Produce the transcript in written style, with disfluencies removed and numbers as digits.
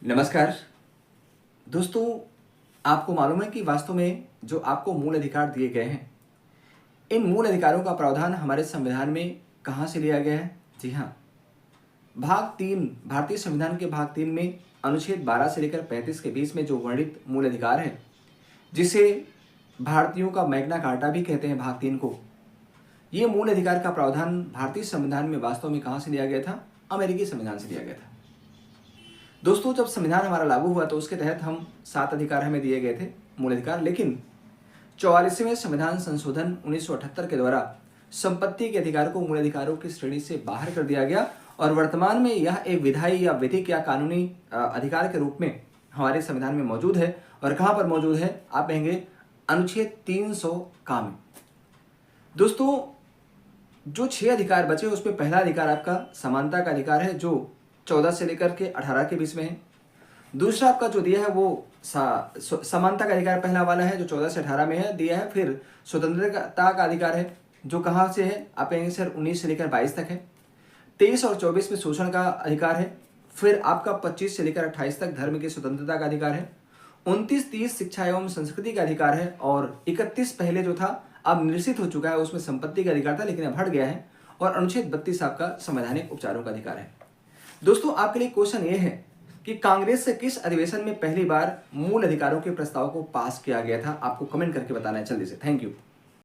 नमस्कार दोस्तों। आपको मालूम है कि वास्तव में जो आपको मूल अधिकार दिए गए हैं, इन मूल अधिकारों का प्रावधान हमारे संविधान में कहाँ से लिया गया है? जी हाँ, भाग 3 भारतीय संविधान के भाग 3 में अनुच्छेद 12 से लेकर 35 के बीच में जो वर्णित मूल अधिकार है, जिसे भारतीयों का मैग्ना कार्टा भी कहते हैं, भाग 3 को, ये मूल अधिकार का प्रावधान भारतीय संविधान में वास्तव में कहाँ से लिया गया था? अमेरिकी संविधान से लिया गया था। दोस्तों, जब संविधान हमारा लागू हुआ तो उसके तहत हम 7 अधिकार हमें दिए गए थे, मूल अधिकार। लेकिन 44वें संविधान संशोधन 1978 के द्वारा संपत्ति के अधिकार को मूल अधिकारों की श्रेणी से बाहर कर दिया गया और वर्तमान में यह एक विधायी या विधिक या कानूनी अधिकार के रूप में हमारे संविधान में मौजूद है। और कहाँ पर मौजूद है? आप कहेंगे अनुच्छेद 300 का में। दोस्तों, जो 6 अधिकार बचे उसमें पहला अधिकार आपका समानता का अधिकार है, जो 14 से लेकर के 18 के बीच में है। दूसरा आपका जो दिया है वो समानता का अधिकार पहला वाला है, जो 14 से 18 में है, दिया है। फिर स्वतंत्रता का अधिकार है, जो कहाँ से है? आप कहेंगे सर 19 से लेकर 22 तक है। 23 और 24 में शोषण का अधिकार है। फिर आपका 25 से लेकर 28 तक धर्म की स्वतंत्रता का अधिकार है। 29-30 शिक्षा एवं संस्कृति का अधिकार है। और 31 पहले जो था अब निरसित हो चुका है, उसमें संपत्ति का अधिकार था लेकिन अब हट गया है। और अनुच्छेद 32 आपका संवैधानिक उपचारों का अधिकार है। दोस्तों, आपके लिए क्वेश्चन ये है कि कांग्रेस से किस अधिवेशन में पहली बार मूल अधिकारों के प्रस्ताव को पास किया गया था? आपको कमेंट करके बताना है जल्दी से। Thank you.